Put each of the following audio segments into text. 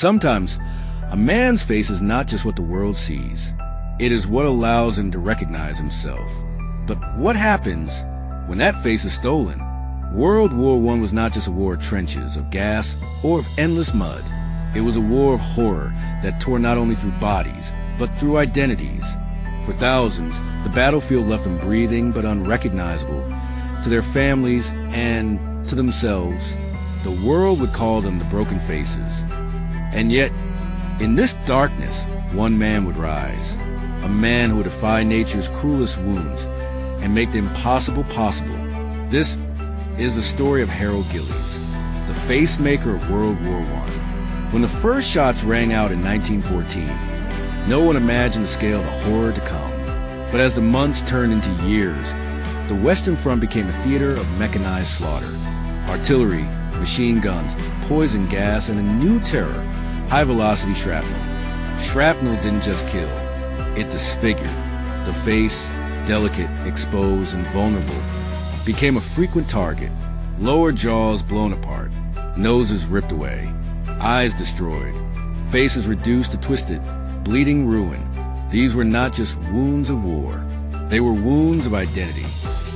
Sometimes, a man's face is not just what the world sees. It is what allows him to recognize himself. But what happens when that face is stolen? World War I was not just a war of trenches, of gas, or of endless mud. It was a war of horror that tore not only through bodies, but through identities. For thousands, the battlefield left them breathing but unrecognizable to their families and to themselves. The world would call them the broken faces. And yet, in this darkness, one man would rise. A man who would defy nature's cruelest wounds and make the impossible possible. This is the story of Harold Gillies, the Facemaker of World War I. When the first shots rang out in 1914, no one imagined the scale of the horror to come. But as the months turned into years, the Western Front became a theater of mechanized slaughter. Artillery, machine guns, poison gas, and a new terror, high-velocity shrapnel. Shrapnel didn't just kill, it disfigured. The face, delicate, exposed, and vulnerable, became a frequent target. Lower jaws blown apart, noses ripped away, eyes destroyed, faces reduced to twisted, bleeding ruin. These were not just wounds of war. They were wounds of identity.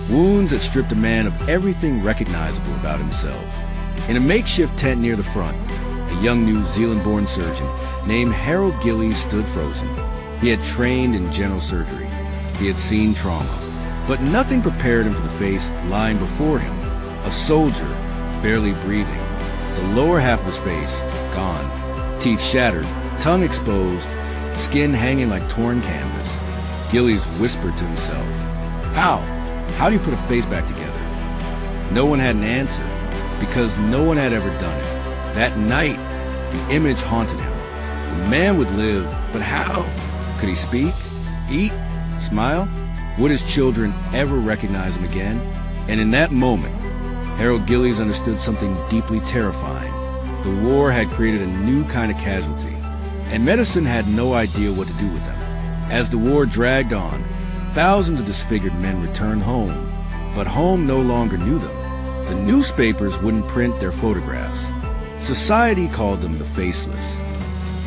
Wounds that stripped a man of everything recognizable about himself. In a makeshift tent near the front, a young New Zealand-born surgeon named Harold Gillies stood frozen. He had trained in general surgery. He had seen trauma. But nothing prepared him for the face lying before him. A soldier, barely breathing. The lower half of his face, gone. Teeth shattered, tongue exposed, skin hanging like torn canvas. Gillies whispered to himself, "How? How do you put a face back together?" No one had an answer, because no one had ever done it. That night, the image haunted him. The man would live, but how? Could he speak? Eat? Smile? Would his children ever recognize him again? And in that moment, Harold Gillies understood something deeply terrifying. The war had created a new kind of casualty, and medicine had no idea what to do with them. As the war dragged on, thousands of disfigured men returned home, but home no longer knew them. The newspapers wouldn't print their photographs. Society called them the faceless.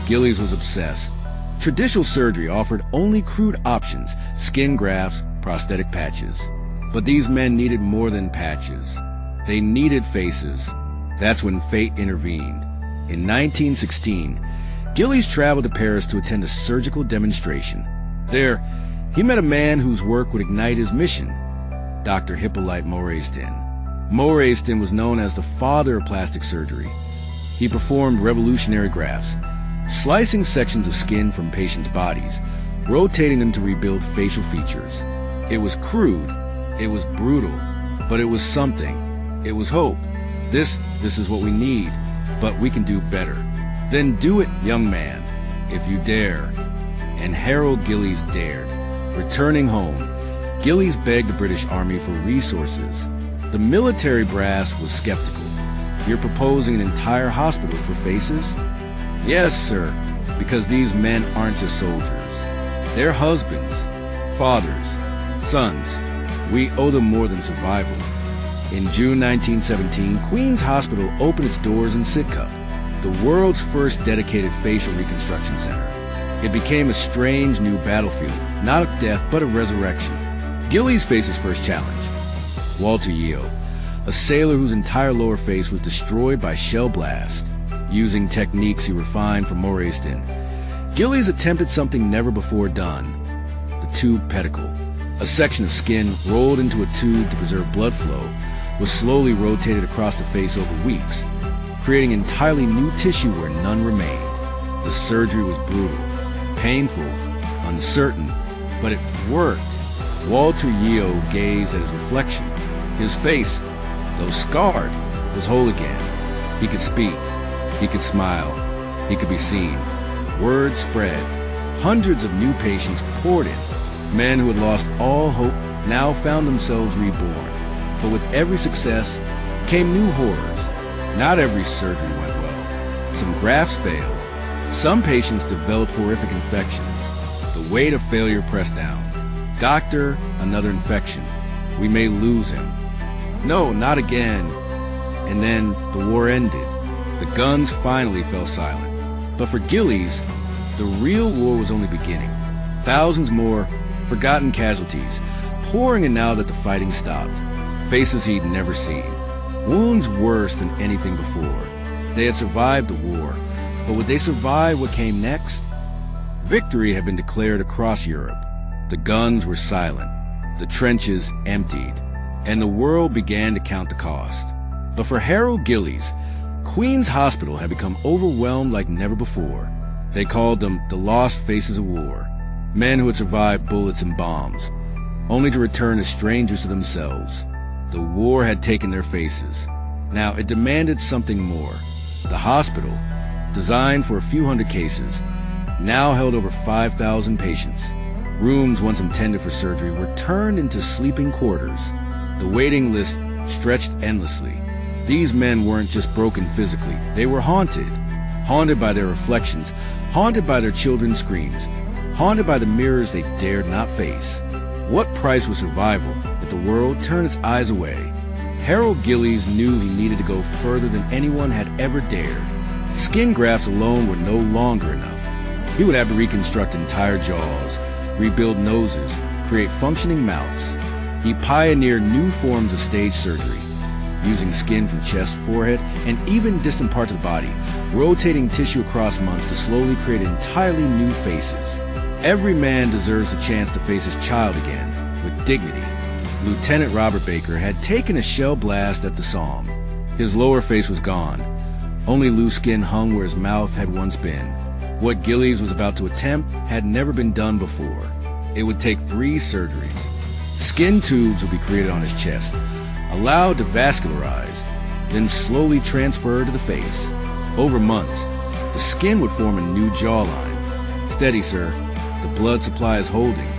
Gillies was obsessed. Traditional surgery offered only crude options, skin grafts, prosthetic patches. But these men needed more than patches. They needed faces. That's when fate intervened. In 1916, Gillies traveled to Paris to attend a surgical demonstration. There, he met a man whose work would ignite his mission, Dr. Hippolyte Morestin. Morestin was known as the father of plastic surgery. He performed revolutionary grafts, slicing sections of skin from patients' bodies, rotating them to rebuild facial features. It was crude, it was brutal, but it was something. It was hope. This is what we need, but we can do better. Then do it, young man, if you dare. And Harold Gillies dared. Returning home, Gillies begged the British Army for resources. The military brass was skeptical. You're proposing an entire hospital for faces? Yes, sir, because these men aren't just soldiers. They're husbands, fathers, sons. We owe them more than survival. In June 1917, Queen's Hospital opened its doors in Sidcup, the world's first dedicated facial reconstruction center. It became a strange new battlefield, not of death, but of resurrection. Gillies faced his first challenge. Walter Yeo, a sailor whose entire lower face was destroyed by shell blast. Using techniques he refined from Morestin, Gillies attempted something never before done, the tube pedicle. A section of skin rolled into a tube to preserve blood flow was slowly rotated across the face over weeks, creating entirely new tissue where none remained. The surgery was brutal, painful, uncertain, but it worked. Walter Yeo gazed at his reflection. His face, though scarred, was whole again. He could speak. He could smile. He could be seen. Word spread. Hundreds of new patients poured in. Men who had lost all hope now found themselves reborn. But with every success came new horrors. Not every surgery went well. Some grafts failed. Some patients developed horrific infections. The weight of failure pressed down. Doctor, another infection. We may lose him. No, not again. And then the war ended. The guns finally fell silent. But for Gillies, the real war was only beginning. Thousands more forgotten casualties pouring in now that the fighting stopped. Faces he'd never seen. Wounds worse than anything before. They had survived the war, but would they survive what came next? Victory had been declared across Europe. The guns were silent, the trenches emptied, and the world began to count the cost. But for Harold Gillies, Queen's Hospital had become overwhelmed like never before. They called them the lost faces of war, men who had survived bullets and bombs, only to return as strangers to themselves. The war had taken their faces. Now it demanded something more. The hospital, designed for a few hundred cases, now held over 5,000 patients. Rooms once intended for surgery were turned into sleeping quarters. The waiting list stretched endlessly. These men weren't just broken physically, they were haunted. Haunted by their reflections, haunted by their children's screams, haunted by the mirrors they dared not face. What price was survival if the world turned its eyes away? Harold Gillies knew he needed to go further than anyone had ever dared. Skin grafts alone were no longer enough. He would have to reconstruct entire jaws, rebuild noses, create functioning mouths. He pioneered new forms of stage surgery, using skin from chest, forehead, and even distant parts of the body, rotating tissue across months to slowly create entirely new faces. Every man deserves a chance to face his child again, with dignity. Lieutenant Robert Baker had taken a shell blast at the Somme. His lower face was gone. Only loose skin hung where his mouth had once been. What Gillies was about to attempt had never been done before. It would take 3 surgeries. Skin tubes would be created on his chest, allowed to vascularize, then slowly transferred to the face. Over months, the skin would form a new jawline. Steady, sir. The blood supply is holding.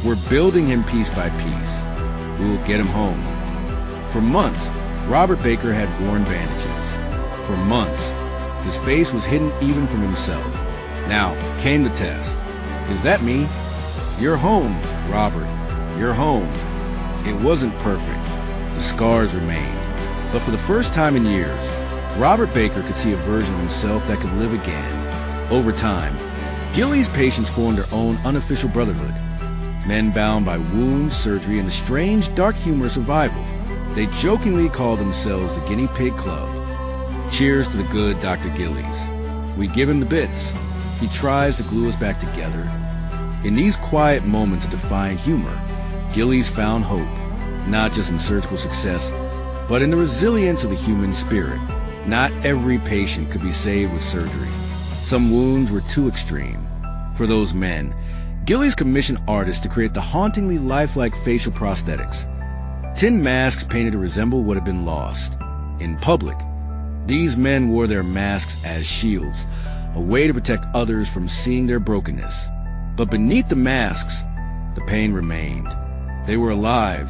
We're building him piece by piece. We will get him home. For months, Robert Baker had worn bandages. For months, his face was hidden even from himself. Now came the test. Is that me? You're home, Robert. You're home. It wasn't perfect. The scars remained. But for the first time in years, Robert Baker could see a version of himself that could live again. Over time, Gillies' patients formed their own unofficial brotherhood. Men bound by wounds, surgery, and the strange, dark humor of survival. They jokingly called themselves the Guinea Pig Club. Cheers to the good Dr. Gillies. We give him the bits. He tries to glue us back together. In these quiet moments of defiant humor, Gillies found hope, not just in surgical success, but in the resilience of the human spirit. Not every patient could be saved with surgery. Some wounds were too extreme. For those men, Gillies commissioned artists to create the hauntingly lifelike facial prosthetics. Tin masks painted to resemble what had been lost. In public, these men wore their masks as shields, a way to protect others from seeing their brokenness. But beneath the masks, the pain remained. They were alive,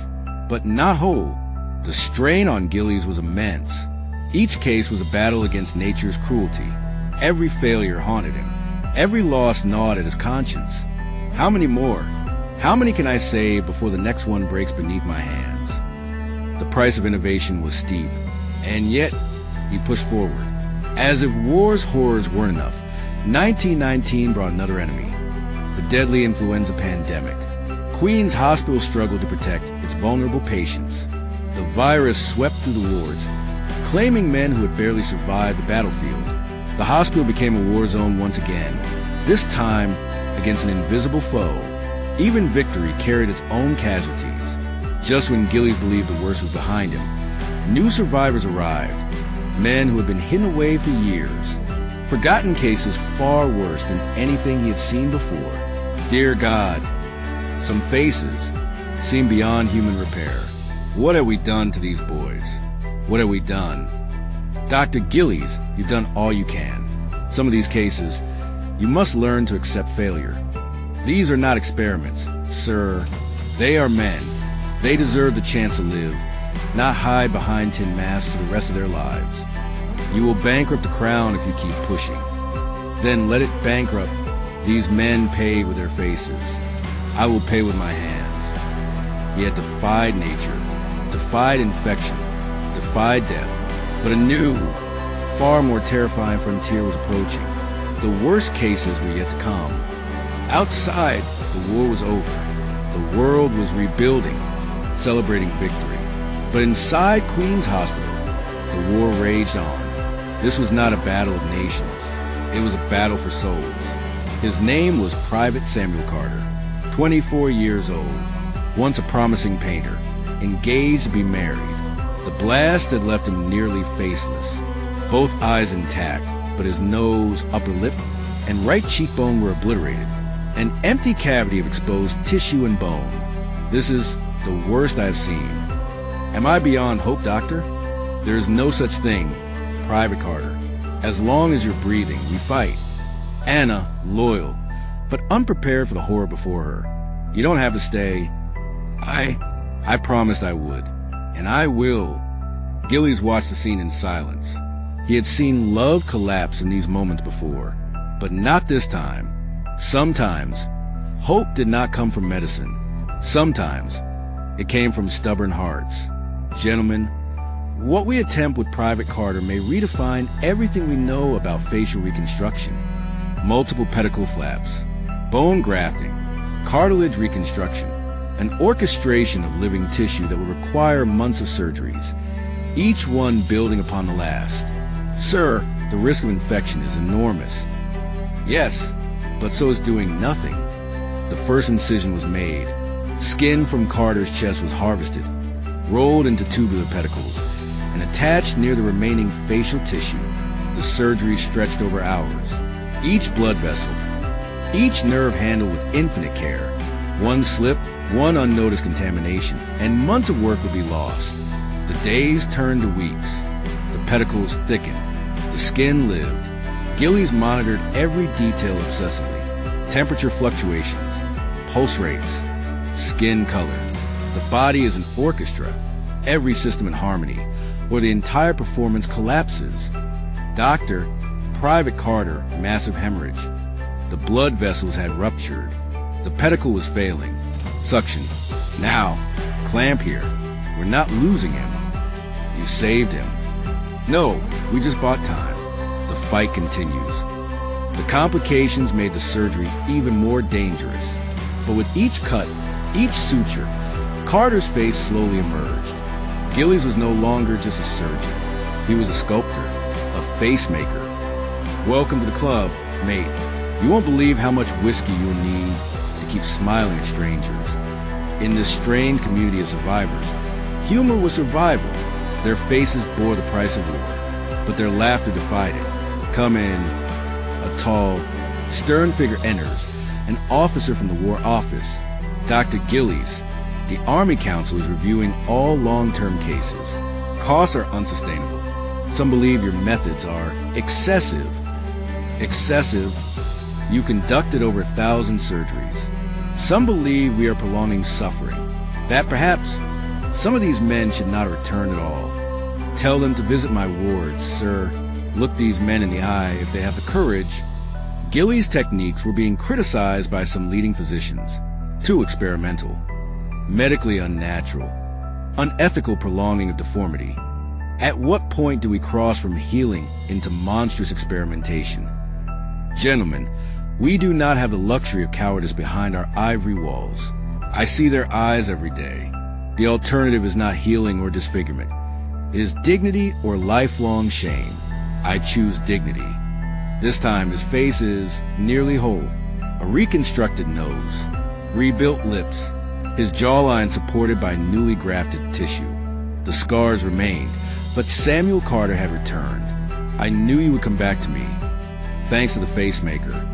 but not whole. The strain on Gillies was immense. Each case was a battle against nature's cruelty. Every failure haunted him. Every loss gnawed at his conscience. How many more? How many can I save before the next one breaks beneath my hands? The price of innovation was steep, and yet he pushed forward. As if war's horrors weren't enough, 1919 brought another enemy, the deadly influenza pandemic. Queen's Hospital struggled to protect its vulnerable patients. The virus swept through the wards, claiming men who had barely survived the battlefield. The hospital became a war zone once again, this time against an invisible foe. Even victory carried its own casualties. Just when Gillies believed the worst was behind him, new survivors arrived, men who had been hidden away for years, forgotten cases far worse than anything he had seen before. Dear God, some faces seem beyond human repair. What have we done to these boys? What have we done? Dr. Gillies, you've done all you can. Some of these cases, you must learn to accept failure. These are not experiments, sir. They are men. They deserve the chance to live, not hide behind tin masks for the rest of their lives. You will bankrupt the crown if you keep pushing. Then let it bankrupt these men pay with their faces. I will pay with my hands. He had defied nature, defied infection, defied death, but a new, far more terrifying frontier was approaching. The worst cases were yet to come. Outside, the war was over. The world was rebuilding, celebrating victory. But inside Queen's Hospital, the war raged on. This was not a battle of nations. It was a battle for souls. His name was Private Samuel Carter, 24 years old, once a promising painter, engaged to be married. The blast had left him nearly faceless, both eyes intact, but his nose, upper lip, and right cheekbone were obliterated, an empty cavity of exposed tissue and bone. This is the worst I've seen. Am I beyond hope, doctor? There is no such thing, Private Carter. As long as you're breathing, we fight. Anna, loyal, but unprepared for the horror before her. You don't have to stay. I promised I would, and I will. Gillies watched the scene in silence. He had seen love collapse in these moments before, but not this time. Sometimes, hope did not come from medicine. Sometimes, it came from stubborn hearts. Gentlemen, what we attempt with Private Carter may redefine everything we know about facial reconstruction. Multiple pedicle flaps, bone grafting, cartilage reconstruction, an orchestration of living tissue that will require months of surgeries, each one building upon the last. Sir, the risk of infection is enormous. Yes, but so is doing nothing. The first incision was made. Skin from Carter's chest was harvested, rolled into tubular pedicles, and attached near the remaining facial tissue. The surgery stretched over hours. Each blood vessel, each nerve handled with infinite care. One slip, one unnoticed contamination, and months of work would be lost. The days turned to weeks. The pedicles thickened. The skin lived. Gillies monitored every detail obsessively. Temperature fluctuations, pulse rates, skin color. The body is an orchestra, every system in harmony, or the entire performance collapses. Doctor, Private Carter, massive hemorrhage. The blood vessels had ruptured. The pedicle was failing. Suction. Now, clamp here. We're not losing him. You saved him. No, we just bought time. The fight continues. The complications made the surgery even more dangerous. But with each cut, each suture, Carter's face slowly emerged. Gillies was no longer just a surgeon. He was a sculptor, a facemaker. Welcome to the club, mate. You won't believe how much whiskey you'll need to keep smiling at strangers. In this strained community of survivors, humor was survival. Their faces bore the price of war, but their laughter defied it. Come in. A tall, stern figure enters, an officer from the War Office, Dr. Gillies. The Army Council is reviewing all long-term cases. Costs are unsustainable. Some believe your methods are excessive. Excessive? You conducted over 1,000 surgeries. Some believe we are prolonging suffering. That perhaps some of these men should not return at all. Tell them to visit my wards, sir. Look these men in the eye if they have the courage. Gillies' techniques were being criticized by some leading physicians. Too experimental. Medically unnatural. Unethical prolonging of deformity. At what point do we cross from healing into monstrous experimentation? Gentlemen, we do not have the luxury of cowardice behind our ivory walls. I see their eyes every day. The alternative is not healing or disfigurement. It is dignity or lifelong shame. I choose dignity. This time his face is nearly whole. A reconstructed nose. Rebuilt lips. His jawline supported by newly grafted tissue. The scars remained, but Samuel Carter had returned. I knew he would come back to me, thanks to the Facemaker.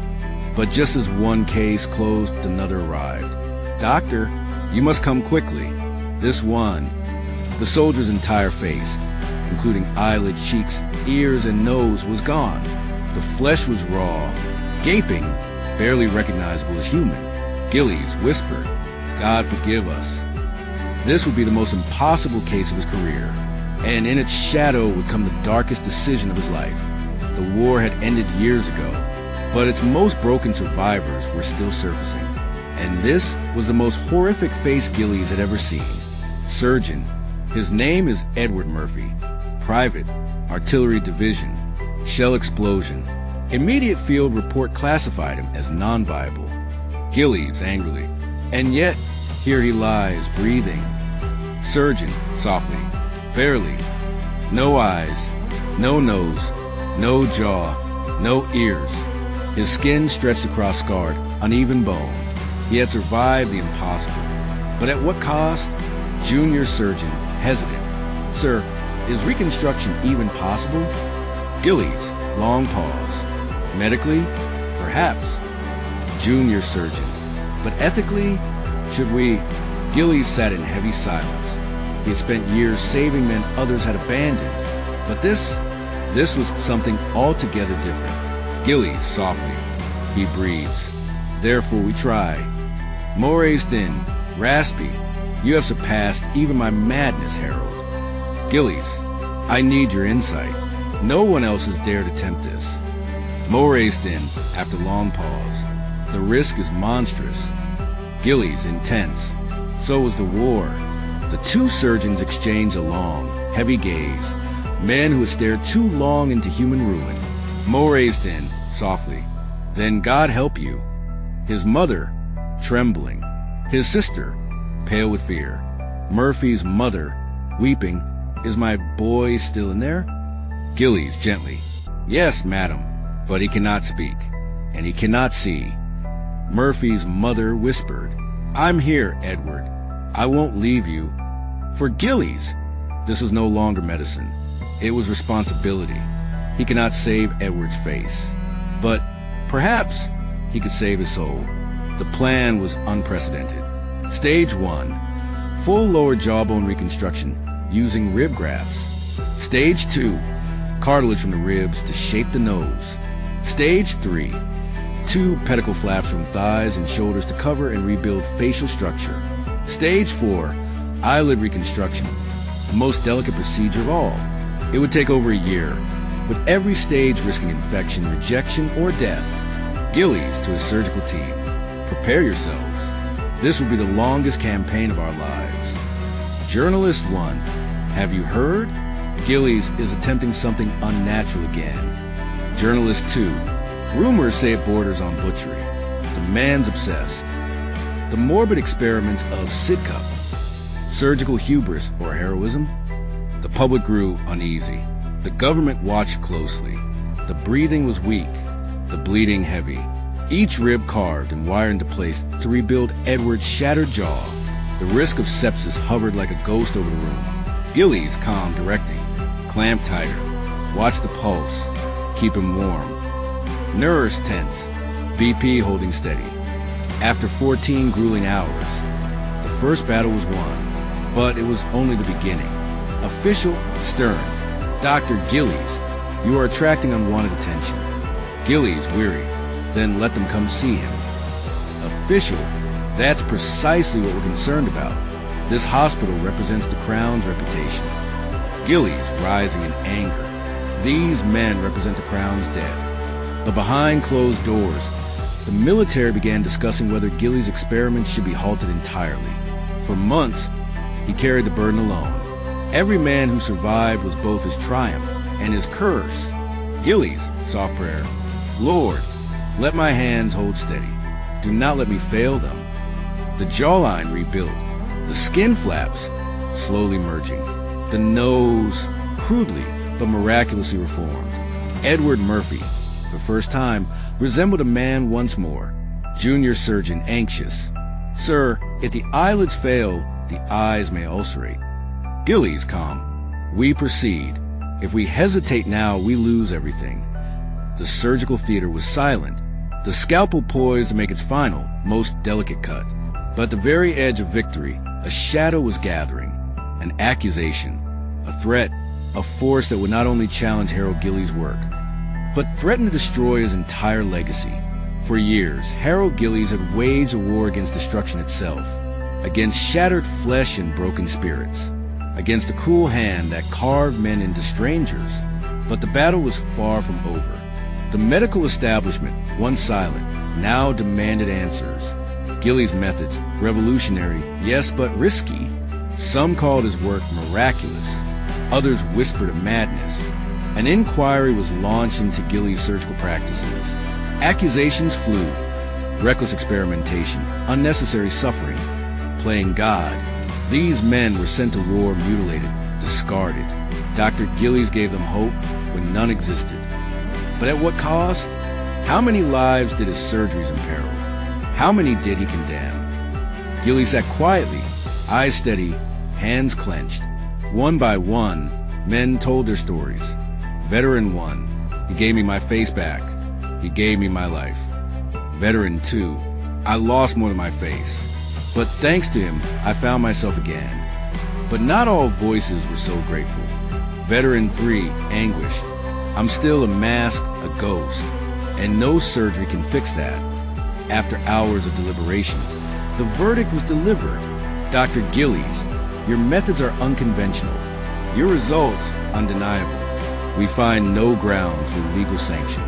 But just as one case closed, another arrived. Doctor, you must come quickly. This one. The soldier's entire face, including eyelids, cheeks, ears, and nose, was gone. The flesh was raw, gaping, barely recognizable as human. Gillies whispered, God forgive us. This would be the most impossible case of his career, and in its shadow would come the darkest decision of his life. The war had ended years ago, but its most broken survivors were still surfacing. And this was the most horrific face Gillies had ever seen. Surgeon. His name is Edward Murphy. Private. Artillery Division. Shell explosion. Immediate field report classified him as non-viable. Gillies angrily. And yet, here he lies, breathing. Surgeon, softly. Barely. No eyes, no nose, no jaw, no ears. His skin stretched across scarred, uneven bone. He had survived the impossible. But at what cost? Junior surgeon, hesitant. Sir, is reconstruction even possible? Gillies, long pause. Medically? Perhaps. Junior surgeon. But ethically? Should we? Gillies sat in heavy silence. He had spent years saving men others had abandoned. But this was something altogether different. Gillies, softly. He breathes. Therefore we try. Mores thin, raspy. You have surpassed even my madness, Harold. Gillies, I need your insight. No one else has dared attempt this. Mores thin, after long pause. The risk is monstrous. Gillies, intense. So was the war. The two surgeons exchanged a long, heavy gaze. Men who had stared too long into human ruin. Mores thin, softly. Then God help you. His mother, trembling. His sister, pale with fear. Murphy's mother, weeping. Is my boy still in there? Gillies, gently. Yes, madam, but he cannot speak, and he cannot see. Murphy's mother whispered, I'm here, Edward. I won't leave you. For Gillies, this was no longer medicine. It was responsibility. He could not save Edward's face, but perhaps he could save his soul. The plan was unprecedented. Stage 1, full lower jawbone reconstruction using rib grafts. Stage 2, cartilage from the ribs to shape the nose. Stage 3, 2 pedicle flaps from thighs and shoulders to cover and rebuild facial structure. Stage 4, eyelid reconstruction, the most delicate procedure of all. It would take over a year, with every stage risking infection, rejection, or death. Gillies to his surgical team. Prepare yourselves. This will be the longest campaign of our lives. Journalist 1, have you heard? Gillies is attempting something unnatural again. Journalist 2, rumors say it borders on butchery. The man's obsessed. The morbid experiments of Sidcup. Surgical hubris or heroism? The public grew uneasy. The government watched closely. The breathing was weak, the bleeding heavy. Each rib carved and wired into place to rebuild Edward's shattered jaw. The risk of sepsis hovered like a ghost over the room. Gillies calm, directing. Clamp tighter. Watch the pulse. Keep him warm. Nurse tense. BP holding steady. After 14 grueling hours, the first battle was won, but it was only the beginning. Official, stern. Dr. Gillies, you are attracting unwanted attention. Gillies, weary. Then let them come see him. Official, that's precisely what we're concerned about. This hospital represents the Crown's reputation. Gillies, rising in anger. These men represent the Crown's dead. But behind closed doors, the military began discussing whether Gillies' experiments should be halted entirely. For months, he carried the burden alone. Every man who survived was both his triumph and his curse. Gillies, soft prayer. Lord, let my hands hold steady. Do not let me fail them. The jawline rebuilt. The skin flaps slowly merging. The nose crudely but miraculously reformed. Edward Murphy, for the first time, resembled a man once more. Junior surgeon anxious. Sir, if the eyelids fail, the eyes may ulcerate. Gillies calm. We proceed. If we hesitate now, we lose everything. The surgical theater was silent. The scalpel poised to make its final, most delicate cut. But at the very edge of victory, a shadow was gathering. An accusation. A threat. A force that would not only challenge Harold Gillies' work, but threaten to destroy his entire legacy. For years, Harold Gillies had waged a war against destruction itself, against shattered flesh and broken spirits, against the cruel hand that carved men into strangers. But the battle was far from over. The medical establishment, once silent, now demanded answers. Gillies' methods, revolutionary, yes, but risky. Some called his work miraculous. Others whispered of madness. An inquiry was launched into Gillies' surgical practices. Accusations flew. Reckless experimentation, unnecessary suffering, playing God. These men were sent to war mutilated, discarded. Dr. Gillies gave them hope when none existed. But at what cost? How many lives did his surgeries imperil? How many did he condemn? Gillies sat quietly, eyes steady, hands clenched. One by one, men told their stories. Veteran 1, he gave me my face back. He gave me my life. Veteran 2, I lost more than my face. But thanks to him, I found myself again. But not all voices were so grateful. Veteran 3, anguished. I'm still a mask, a ghost, and no surgery can fix that. After hours of deliberation, the verdict was delivered. Dr. Gillies, your methods are unconventional. Your results, undeniable. We find no ground for legal sanction,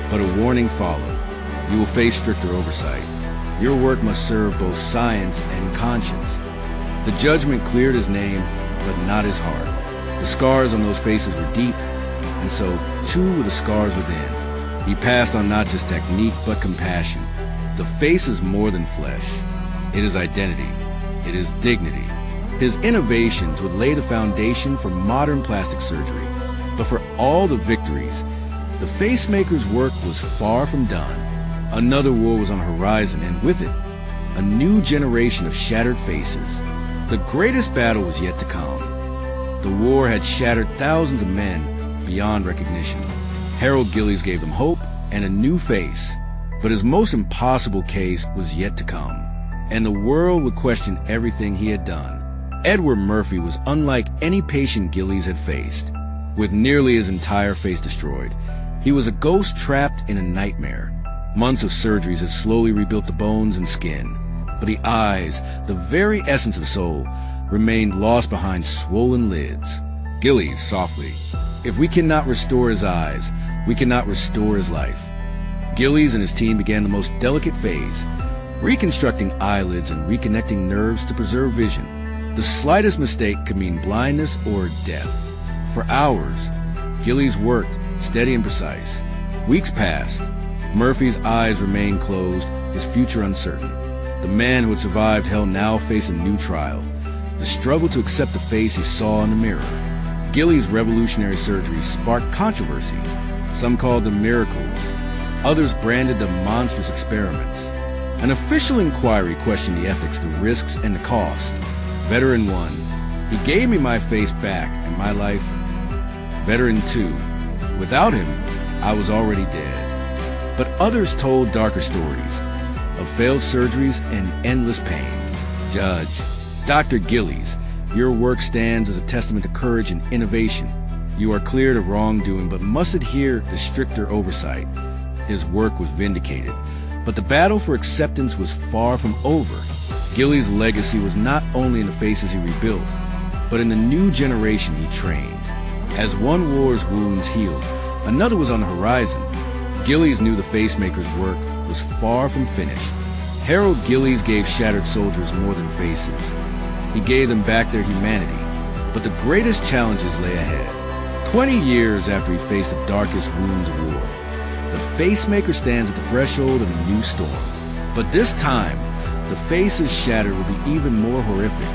but a warning followed. You will face stricter oversight. Your work must serve both science and conscience. The judgment cleared his name, but not his heart. The scars on those faces were deep, and so too were the scars within. He passed on not just technique, but compassion. The face is more than flesh. It is identity. It is dignity. His innovations would lay the foundation for modern plastic surgery. But for all the victories, the Facemaker's work was far from done. Another war was on the horizon, and with it, a new generation of shattered faces. The greatest battle was yet to come. The war had shattered thousands of men beyond recognition. Harold Gillies gave them hope and a new face. But his most impossible case was yet to come, and the world would question everything he had done. Edward Murphy was unlike any patient Gillies had faced. With nearly his entire face destroyed, he was a ghost trapped in a nightmare. Months of surgeries had slowly rebuilt the bones and skin, but the eyes, the very essence of soul, remained lost behind swollen lids. Gillies, softly, if we cannot restore his eyes, we cannot restore his life. Gillies and his team began the most delicate phase, reconstructing eyelids and reconnecting nerves to preserve vision. The slightest mistake could mean blindness or death. For hours, Gillies worked, steady and precise. Weeks passed. Murphy's eyes remained closed, his future uncertain. The man who had survived hell now faced a new trial, the struggle to accept the face he saw in the mirror. Gillies' revolutionary surgery sparked controversy. Some called them miracles. Others branded them monstrous experiments. An official inquiry questioned the ethics, the risks, and the cost. Veteran 1, he gave me my face back and my life. Veteran 2, without him, I was already dead. But others told darker stories of failed surgeries and endless pain. Judge, Dr. Gillies, your work stands as a testament to courage and innovation. You are cleared of wrongdoing, but must adhere to stricter oversight. His work was vindicated, but the battle for acceptance was far from over. Gillies' legacy was not only in the faces he rebuilt, but in the new generation he trained. As one war's wounds healed, another was on the horizon. Gillies knew the Facemaker's work was far from finished. Harold Gillies gave shattered soldiers more than faces. He gave them back their humanity, but the greatest challenges lay ahead. 20 years after he faced the darkest wounds of war, the Facemaker stands at the threshold of a new storm. But this time, the faces shattered will be even more horrific,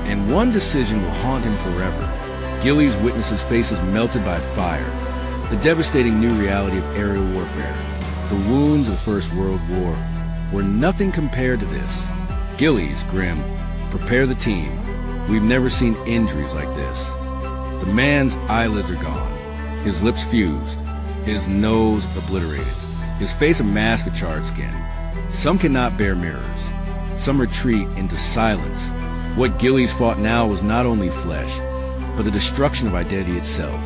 and one decision will haunt him forever. Gillies witnesses faces melted by fire, the devastating new reality of aerial warfare. The wounds of the First World War were nothing compared to this. Gillies, grim, prepare the team. We've never seen injuries like this. The man's eyelids are gone, his lips fused, his nose obliterated, his face a mask of charred skin. Some cannot bear mirrors. Some retreat into silence. What Gillies fought now was not only flesh, but the destruction of identity itself.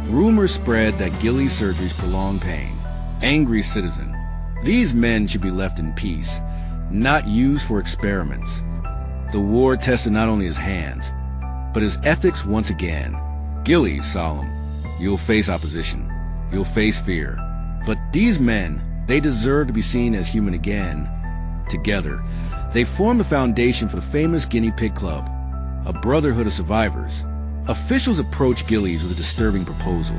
Rumors spread that Gillies' surgeries prolonged pain. Angry citizen. These men should be left in peace, not used for experiments. The war tested not only his hands, but his ethics once again. Gillies, solemn. You'll face opposition. You'll face fear. But these men, they deserve to be seen as human again. Together, they formed the foundation for the famous Guinea Pig Club, a brotherhood of survivors. Officials approached Gillies with a disturbing proposal.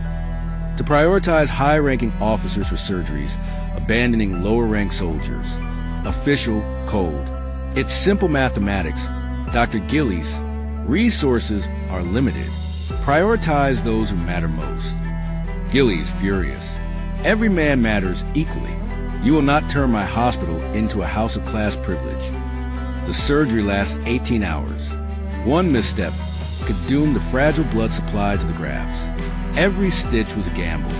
to prioritize high-ranking officers for surgeries, abandoning lower-ranked soldiers. Official code. It's simple mathematics. Dr. Gillies, resources are limited. Prioritize those who matter most. Gillies, furious. Every man matters equally. You will not turn my hospital into a house of class privilege. The surgery lasts 18 hours. One misstep could doom the fragile blood supply to the grafts. Every stitch was a gamble.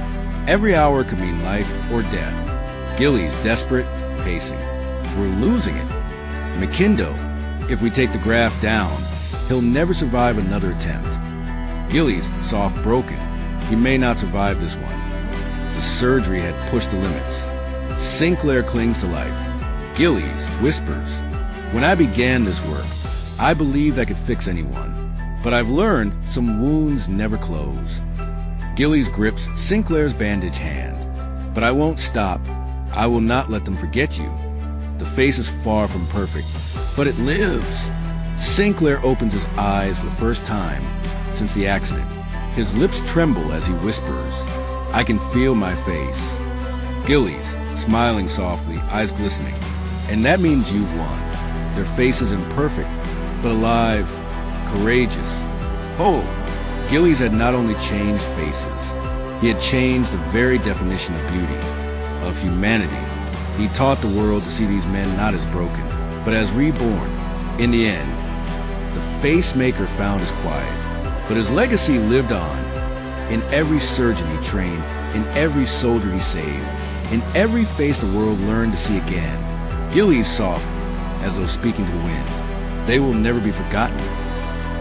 Every hour could mean life or death. Gillies, desperate, pacing. We're losing it. McIndoe, if we take the graft down, he'll never survive another attempt. Gillies, soft, broken. He may not survive this one. The surgery had pushed the limits. Sinclair clings to life. Gillies whispers, when I began this work, I believed I could fix anyone. But I've learned some wounds never close. Gillies grips Sinclair's bandaged hand. But I won't stop. I will not let them forget you. The face is far from perfect, but it lives. Sinclair opens his eyes for the first time since the accident. His lips tremble as he whispers, I can feel my face. Gillies, smiling softly, eyes glistening. And that means you've won. Their faces imperfect, but alive, courageous. Oh, Gillies had not only changed faces, he had changed the very definition of beauty, of humanity. He taught the world to see these men not as broken, but as reborn. In the end, the Facemaker found his quiet, but his legacy lived on. In every surgeon he trained, in every soldier he saved, in every face the world learned to see again. Gillies soft, as though speaking to the wind. They will never be forgotten.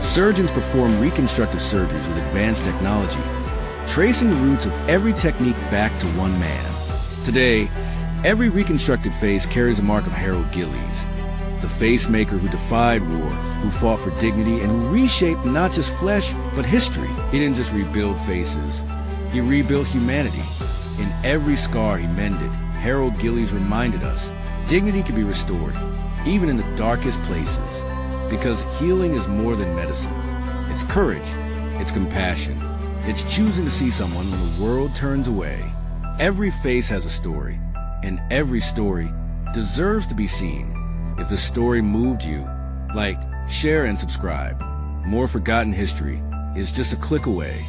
Surgeons perform reconstructive surgeries with advanced technology, tracing the roots of every technique back to one man. Today, every reconstructed face carries the mark of Harold Gillies, the Facemaker who defied war, who fought for dignity, and who reshaped not just flesh, but history. He didn't just rebuild faces, he rebuilt humanity. In every scar he mended, Harold Gillies reminded us, dignity can be restored, even in the darkest places, because healing is more than medicine. It's courage, it's compassion, it's choosing to see someone when the world turns away. Every face has a story, and every story deserves to be seen. If the story moved you, like, share, and subscribe. More Forgotten History is just a click away.